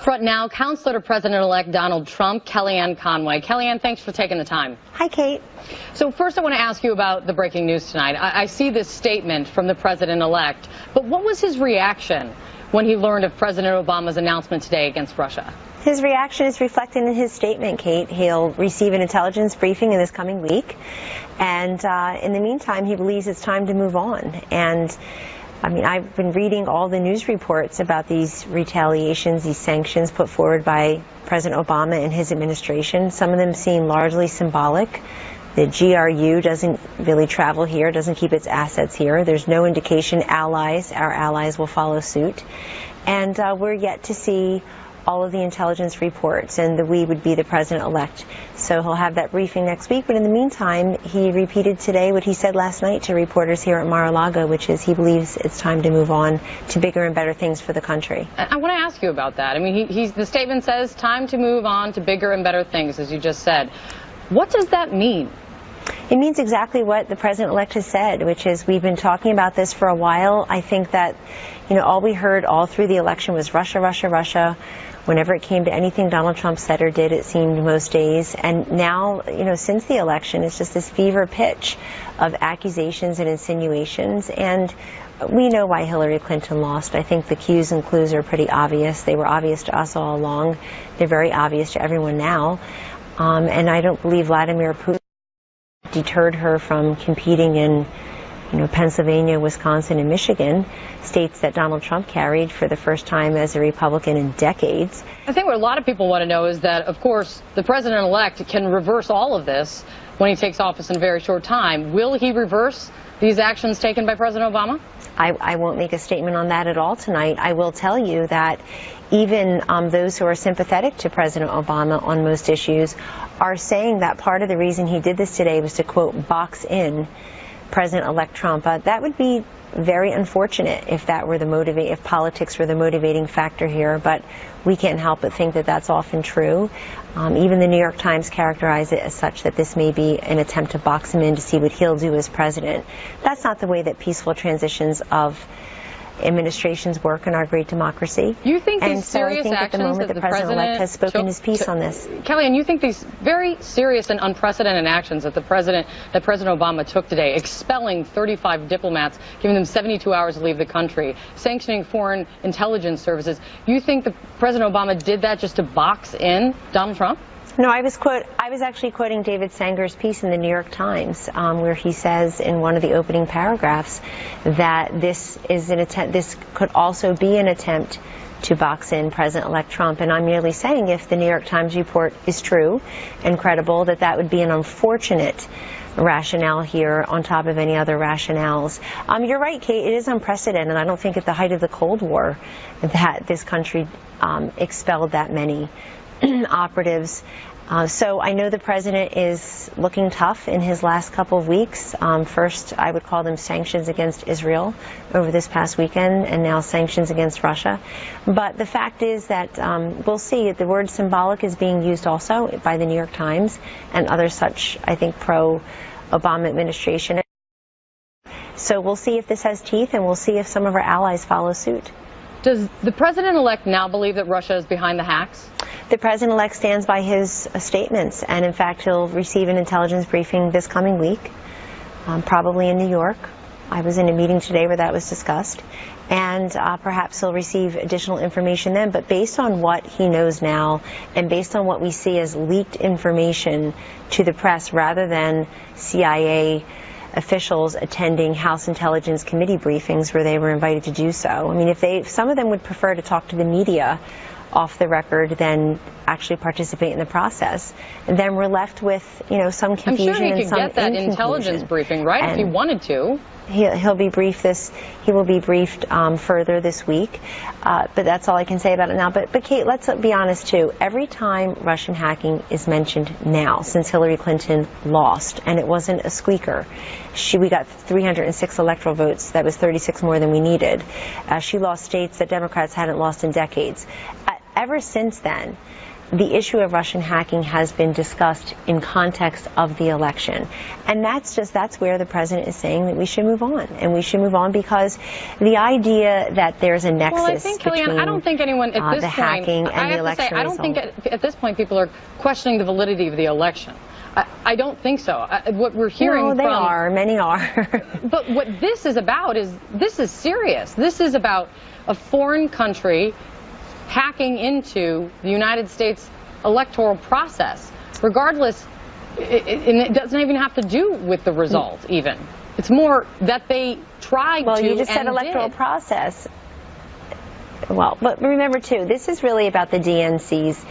Front now, Counselor to President-elect Donald Trump, Kellyanne Conway. Kellyanne, thanks for taking the time. Hi, Kate. So first I want to ask you about the breaking news tonight. I see this statement from the President-elect, but what was his reaction when he learned of President Obama's announcement today against Russia? His reaction is reflected in his statement, Kate. He'll receive an intelligence briefing in this coming week, and in the meantime, he believes it's time to move on. And I mean, I've been reading all the news reports about these retaliations, these sanctions put forward by President Obama and his administration. Some of them seem largely symbolic. The GRU doesn't really travel here, doesn't keep its assets here. There's no indication our allies will follow suit. And we're yet to see all of the intelligence reports, and the we would be the president-elect. So he'll have that briefing next week, but in the meantime, he repeated today what he said last night to reporters here at Mar-a-Lago, which is he believes it's time to move on to bigger and better things for the country. I want to ask you about that. I mean, the statement says time to move on to bigger and better things, as you just said. What does that mean? It means exactly what the president-elect has said, which is we've been talking about this for a while. I think that, all we heard all through the election was Russia, Russia, Russia. Whenever it came to anything Donald Trump said or did, it seemed most days. And now, since the election, it's just this fever pitch of accusations and insinuations. And we know why Hillary Clinton lost. I think the cues and clues are pretty obvious. They were obvious to us all along. They're very obvious to everyone now. And I don't believe Vladimir Putin deterred her from competing in Pennsylvania, Wisconsin, and Michigan, states that Donald Trump carried for the first time as a Republican in decades. I think what a lot of people want to know is that, of course, the president-elect can reverse all of this when he takes office in a very short time. Will he reverse these actions taken by President Obama? I won't make a statement on that at all tonight. I will tell you that even those who are sympathetic to President Obama on most issues are saying that part of the reason he did this today was to, quote, box in President-elect Trump. That would be very unfortunate if that were if politics were the motivating factor here, but we can't help but think that that's often true. Even the New York Times characterized it as such, that this may be an attempt to box him in to see what he'll do as president. That's not the way that peaceful transitions of administrations work in our great democcy. You think these and so serious I think actions at the moment that the president-elect has spoken his piece on this. Kellyanne, you think these very serious and unprecedented actions that President Obama took today, expelling 35 diplomats, giving them 72 hours to leave the country, sanctioning foreign intelligence services, you think that President Obama did that just to box in Donald Trump? No, I was actually quoting David Sanger's piece in the New York Times, where he says in one of the opening paragraphs that this could also be an attempt to box in President-elect Trump. And I'm merely saying, if the New York Times report is true and credible, that would be an unfortunate rationale here on top of any other rationales. You're right, Kate, it is unprecedented. I don't think at the height of the Cold War that this country expelled that many operatives. So I know the president is looking tough in his last couple of weeks. First, I would call them sanctions against Israel over this past weekend, and now sanctions against Russia. But the fact is that we'll see. The word symbolic is being used also by the New York Times and other such, I think, pro-Obama administration. So we'll see if this has teeth, and we'll see if some of our allies follow suit. Does the president-elect now believe that Russia is behind the hacks? The president-elect stands by his statements, and in fact he'll receive an intelligence briefing this coming week, probably in New York. I was in a meeting today where that was discussed, and perhaps he'll receive additional information then. But based on what he knows now, and based on what we see as leaked information to the press rather than CIA officials attending House Intelligence Committee briefings where they were invited to do so. I mean, if some of them would prefer to talk to the media off the record than actually participate in the process, and then we're left with, some confusion. I'm sure he and could some get that intelligence briefing, right, if he wanted to. He'll be briefed he will be briefed further this week, but that's all I can say about it now. But Kate, let's be honest too. Every time Russian hacking is mentioned now, since Hillary Clinton lost, and it wasn't a squeaker, we got 306 electoral votes. That was 36 more than we needed. She lost states that Democrats hadn't lost in decades. Ever since then, the issue of Russian hacking has been discussed in context of the election. And that's where the president is saying that we should move on. And we should move on because the idea that there's a nexus well, I think, Kellyanne, I don't think anyone at this the point, hacking and the election I don't think at this point people are questioning the validity of the election. I don't think so. What we're hearing they are. Many are. But what this is about this is serious. This is about a foreign country hacking into the United States electoral process, regardless, and it doesn't even have to do with the result even. It's more that they tried to Well, you just said electoral process. Well, but remember, too, this is really about the DNC's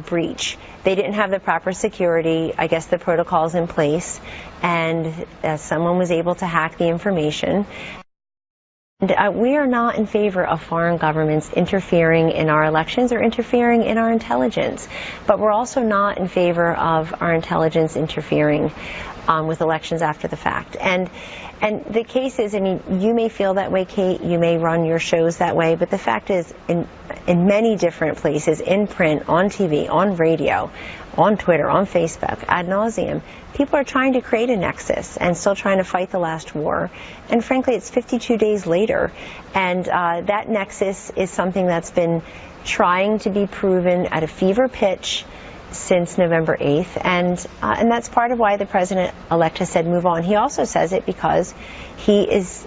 breach. They didn't have the proper security, I guess the protocols in place, and someone was able to hack the information. And, we are not in favor of foreign governments interfering in our elections or interfering in our intelligence. But we're also not in favor of our intelligence interfering with elections after the fact. And the case is, I mean, you may feel that way, Kate, you may run your shows that way, but the fact is, in many different places, in print, on TV, on radio, on Twitter, on Facebook, ad nauseum, people are trying to create a nexus and still trying to fight the last war. And frankly, it's 52 days later, and that nexus is something that's been trying to be proven at a fever pitch since November 8th, and that's part of why the president-elect has said move on. He also says it because he is,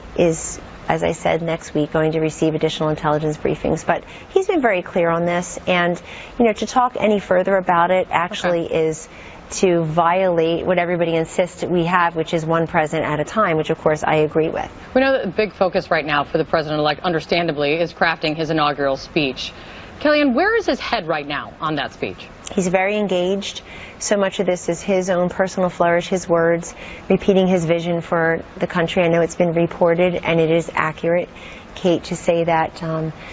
as I said, next week going to receive additional intelligence briefings. But he's been very clear on this, and to talk any further about it actually is to violate what everybody insists we have, which is one president at a time, which of course I agree with. We know that the big focus right now for the president-elect, understandably, is crafting his inaugural speech. Kellyanne, where is his head right now on that speech? He's very engaged. So much of this is his own personal flourish, his words, repeating his vision for the country. I know it's been reported, and it is accurate, Kate, to say that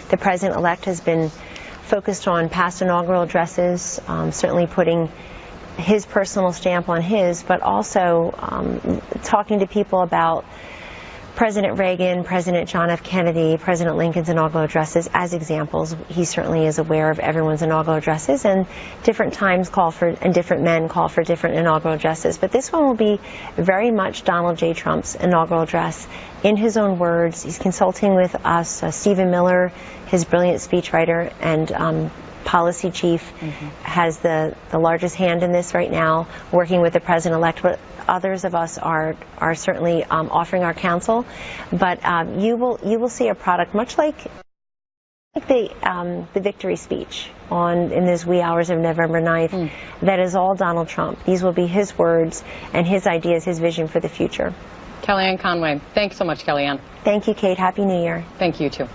the president-elect has been focused on past inaugural addresses, certainly putting his personal stamp on his, but also talking to people about President Reagan, President John F. Kennedy, President Lincoln's inaugural addresses as examples. He certainly is aware of everyone's inaugural addresses, and different times call for, and different men call for different inaugural addresses. But this one will be very much Donald J. Trump's inaugural address in his own words. He's consulting with us, Stephen Miller, his brilliant speechwriter and policy chief, has the largest hand in this right now, working with the president-elect. But others of us are certainly offering our counsel. But you will see a product much like the victory speech in those wee hours of November 9th. That is all Donald Trump. These will be his words and his ideas, his vision for the future. Kellyanne Conway, thanks so much, Kellyanne. Thank you, Kate. Happy New Year. Thank you, too.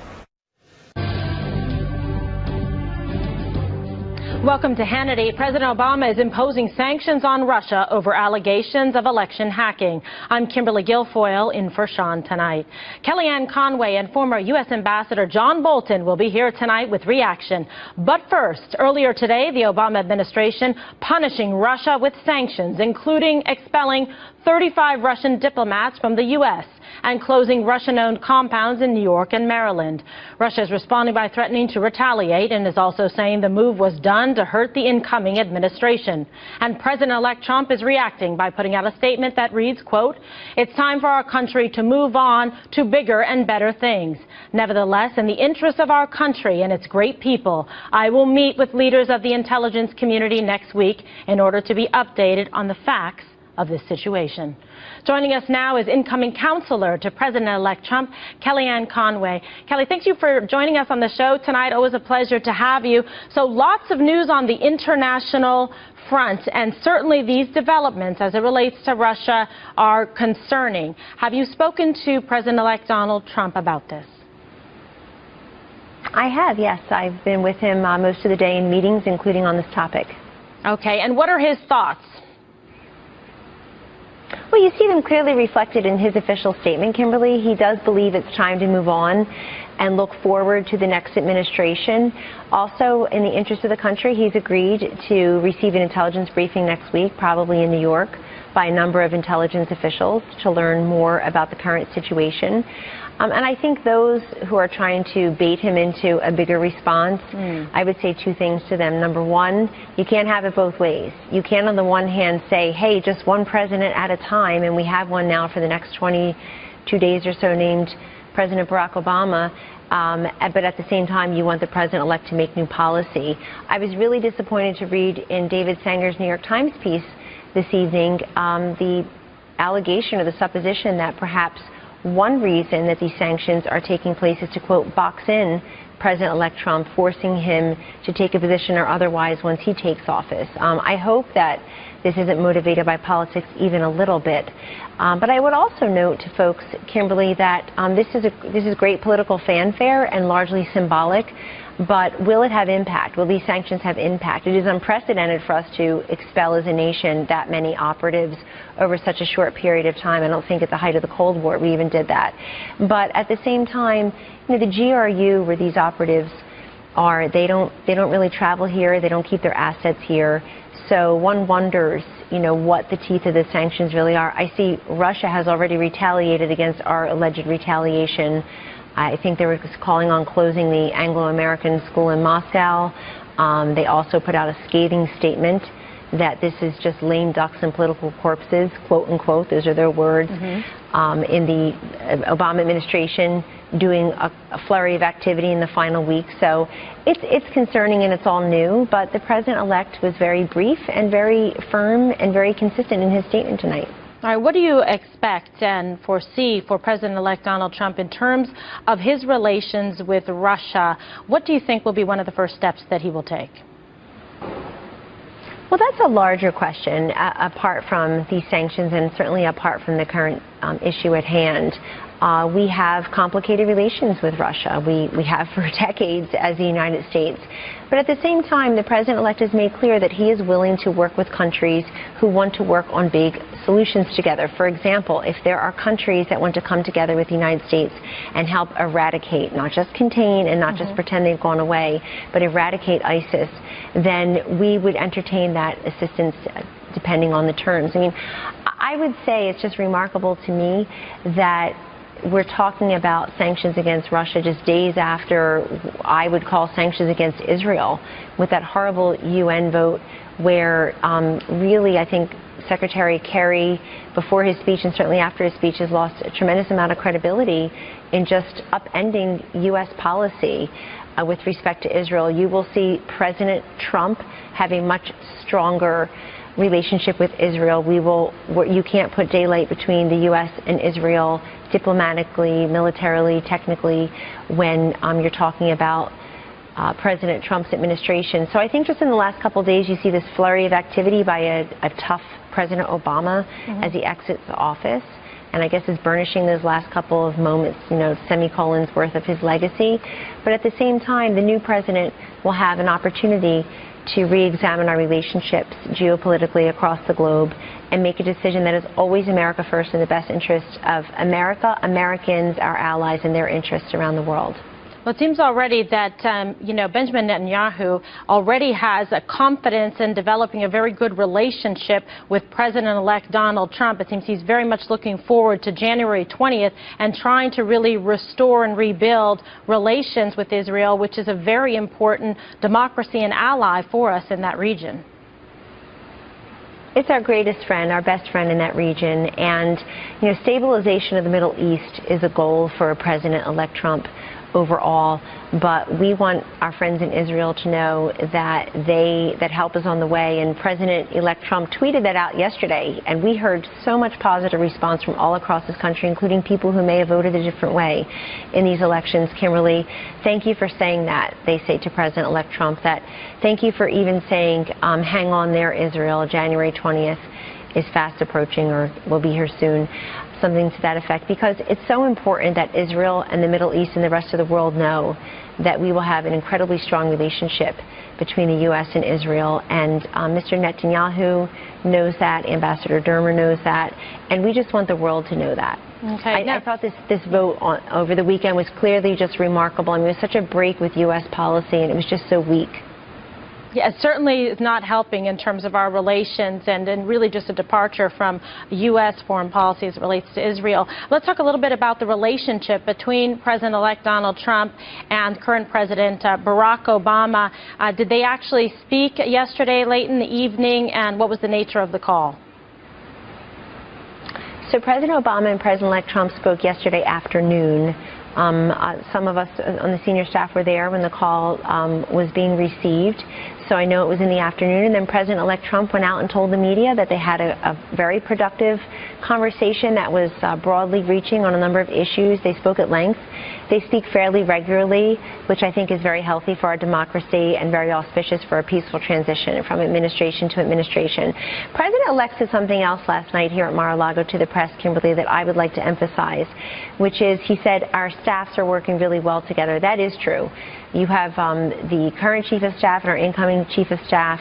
Welcome to Hannity. President Obama is imposing sanctions on Russia over allegations of election hacking. I'm Kimberly Guilfoyle in for Sean tonight. Kellyanne Conway and former U.S. Ambassador John Bolton will be here tonight with reaction. But first, earlier today, the Obama administration punishing Russia with sanctions, including expelling 35 Russian diplomats from the U.S. and closing Russian-owned compounds in New York and Maryland. Russia is responding by threatening to retaliate and is also saying the move was done to hurt the incoming administration. And President-elect Trump is reacting by putting out a statement that reads, quote, "It's time for our country to move on to bigger and better things. Nevertheless, in the interest of our country and its great people, I will meet with leaders of the intelligence community next week in order to be updated on the facts of this situation." Joining us now is incoming counselor to President-elect Trump, Kellyanne Conway. Kelly, thank you for joining us on the show tonight. Always a pleasure to have you. So lots of news on the international front, and certainly these developments as it relates to Russia are concerning. Have you spoken to President-elect Donald Trump about this? I have, yes. I've been with him most of the day in meetings, including on this topic. Okay, and what are his thoughts? Well, you see them clearly reflected in his official statement, Kimberly. He does believe it's time to move on. and look forward to the next administration. Also, in the interest of the country, he's agreed to receive an intelligence briefing next week, probably in New York, by a number of intelligence officials to learn more about the current situation. And I think those who are trying to bait him into a bigger response, I would say two things to them. Number one, you can't have it both ways. You can't on the one hand say, hey, just one president at a time, and we have one now for the next 22 days or so named President Barack Obama, but at the same time you want the president-elect to make new policy. I was really disappointed to read in David Sanger's New York Times piece this evening the allegation or the supposition that perhaps one reason that these sanctions are taking place is to, quote, box in President-elect Trump, forcing him to take a position or otherwise once he takes office. I hope that this isn't motivated by politics even a little bit. But I would also note to folks, Kimberly, that this is great political fanfare and largely symbolic. But will it have impact? Will these sanctions have impact? It is unprecedented for us to expel as a nation that many operatives over such a short period of time. I don't think at the height of the Cold War we even did that. But at the same time, you know, the GRU, where these operatives are, they don't really travel here. They don't keep their assets here. So one wonders, you know, what the teeth of the sanctions really are. I see Russia has already retaliated against our alleged retaliation. I think they were calling on closing the Anglo-American school in Moscow. They also put out a scathing statement that this is just lame ducks and political corpses, quote unquote, those are their words, in the Obama administration doing a flurry of activity in the final week. So it's concerning and it's all new, but the president-elect was very brief and very firm and very consistent in his statement tonight. All right, what do you expect and foresee for President-elect Donald Trump in terms of his relations with Russia? What do you think will be one of the first steps that he will take? Well, that's a larger question, apart from these sanctions and certainly apart from the current issue at hand. We have complicated relations with Russia. We have for decades as the United States. But at the same time, the president-elect has made clear that he is willing to work with countries who want to work on big solutions together. For example, if there are countries that want to come together with the United States and help eradicate, not just contain and not just pretend they've gone away, but eradicate ISIS, then we would entertain that assistance depending on the terms. I mean, I would say it's just remarkable to me that we're talking about sanctions against Russia just days after I would call sanctions against Israel with that horrible UN vote where really I think Secretary Kerry, before his speech and certainly after his speech, has lost a tremendous amount of credibility in just upending U.S. policy with respect to Israel. You will see President Trump have a much stronger relationship with Israel. You can't put daylight between the U.S. and Israel diplomatically, militarily, technically, when you're talking about President Trump's administration. So I think just in the last couple of days you see this flurry of activity by a tough President Obama as he exits office, and I guess is burnishing those last couple of moments, you know, semicolons worth of his legacy. But at the same time, the new president will have an opportunity to re-examine our relationships geopolitically across the globe and make a decision that is always America first in the best interest of America, Americans, our allies, and their interests around the world. Well, it seems already that, you know, Benjamin Netanyahu already has a confidence in developing a very good relationship with President-elect Donald Trump. It seems he's very much looking forward to January 20th and trying to really restore and rebuild relations with Israel, which is a very important democracy and ally for us in that region. It's our greatest friend, our best friend in that region. And, you know, stabilization of the Middle East is a goal for President-elect Trump overall, but we want our friends in Israel to know that help is on the way. And President-elect Trump tweeted that out yesterday, and we heard so much positive response from all across this country, including people who may have voted a different way in these elections. Kimberly, thank you for saying that. They say to President-elect Trump that thank you for even saying, hang on there, Israel, January 20th is fast approaching or will be here soon. Something to that effect, because it's so important that Israel and the Middle East and the rest of the world know that we will have an incredibly strong relationship between the U.S. and Israel, and Mr. Netanyahu knows that, Ambassador Dermer knows that, and we just want the world to know that. Okay. I thought this vote over the weekend was clearly just remarkable. I mean, it was such a break with U.S. policy, and it was just so weak. Yeah, it certainly is not helping in terms of our relations, and really just a departure from U.S. foreign policy as it relates to Israel. Let's talk a little bit about the relationship between President-elect Donald Trump and current President Barack Obama. Did they actually speak yesterday late in the evening, and what was the nature of the call? So President Obama and President-elect Trump spoke yesterday afternoon. Some of us on the senior staff were there when the call was being received, so I know it was in the afternoon. And then President-elect Trump went out and told the media that they had a very productive conversation that was broadly reaching on a number of issues. They spoke at length. They speak fairly regularly, which I think is very healthy for our democracy and very auspicious for a peaceful transition from administration to administration. President-elect said something else last night here at Mar-a-Lago to the press, Kimberly, that I would like to emphasize, which is he said our staffs are working really well together. That is true. You have the current Chief of Staff and our incoming Chief of Staff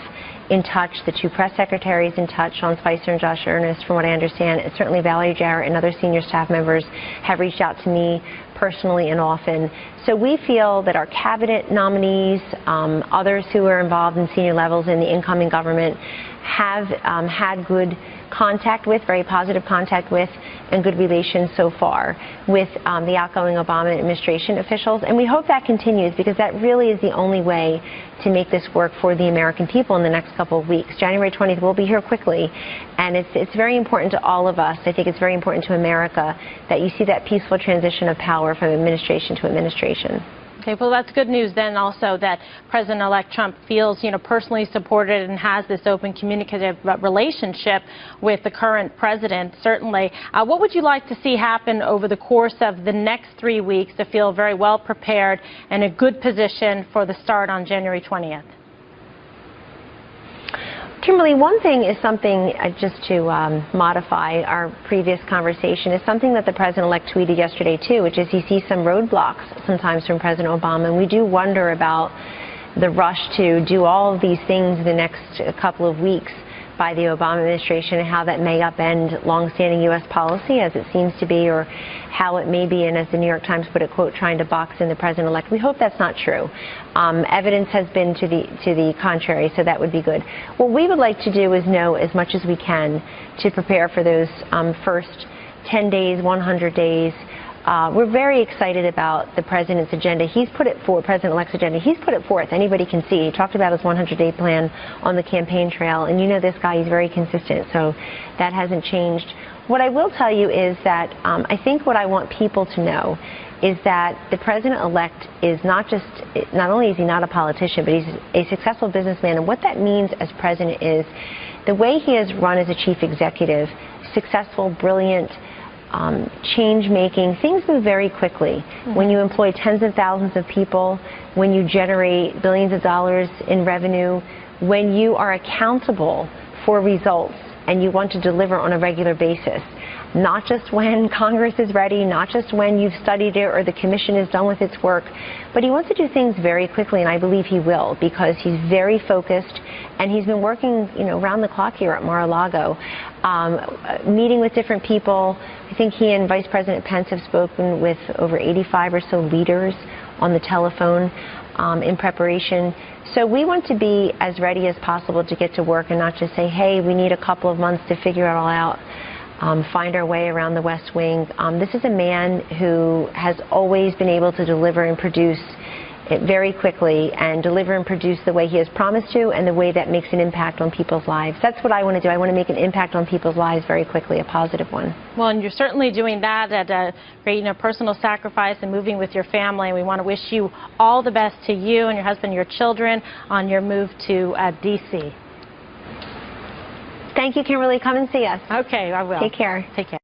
in touch, the two press secretaries in touch, Sean Spicer and Josh Earnest, from what I understand, and certainly Valerie Jarrett and other senior staff members have reached out to me personally and often. So we feel that our cabinet nominees, others who are involved in senior levels in the incoming government have had good contact with, very positive contact with, and good relations so far with the outgoing Obama administration officials. And we hope that continues, because that really is the only way to make this work for the American people in the next couple of weeks. January 20th will be here quickly, and it's very important to all of us. I think it's very important to America that you see that peaceful transition of power from administration to administration. Okay, well, that's good news then also that President-elect Trump feels, personally supported and has this open communicative relationship with the current president, certainly. What would you like to see happen over the course of the next 3 weeks to feel very well prepared and a good position for the start on January 20th? Kimberly, one thing is something, just to modify our previous conversation, is something that the President-elect tweeted yesterday too, which is he sees some roadblocks sometimes from President Obama, and we do wonder about the rush to do all of these things in the next couple of weeks by the Obama administration, and how that may upend longstanding U.S. policy, as it seems to be, or how it may be, and as the New York Times put it, quote, trying to box in the president-elect. We hope that's not true. Evidence has been to the contrary, so that would be good. What we would like to do is know as much as we can to prepare for those first 10 days, 100 days. We're very excited about the president's agenda. He's put it forward, President-elect's agenda. He's put it forth. Anybody can see. He talked about his 100-day plan on the campaign trail. And you know this guy, he's very consistent, so that hasn't changed. What I will tell you is that I think what I want people to know is that the president-elect is not only is he not a politician, but he's a successful businessman. And what that means as president is the way he has run as a chief executive, successful, brilliant, change-making. Things move very quickly. When you employ tens of thousands of people, when you generate billions of dollars in revenue, when you are accountable for results and you want to deliver on a regular basis, not just when Congress is ready, not just when you've studied it or the commission is done with its work, but he wants to do things very quickly, and I believe he will, because he's very focused, and he's been working, around the clock here at Mar-a-Lago, meeting with different people. I think he and Vice President Pence have spoken with over 85 or so leaders on the telephone in preparation. So we want to be as ready as possible to get to work and not just say, hey, we need a couple of months to figure it all out. Find our way around the West Wing. This is a man who has always been able to deliver and produce it very quickly, and deliver and produce the way he has promised to, and the way that makes an impact on people's lives. That's what I want to do. I want to make an impact on people's lives very quickly, a positive one. Well, and you're certainly doing that at a great, personal sacrifice and moving with your family. And we want to wish you all the best, to you and your husband, your children, on your move to D.C. Thank you, Kimberly. Come and see us. Okay, I will. Take care. Take care.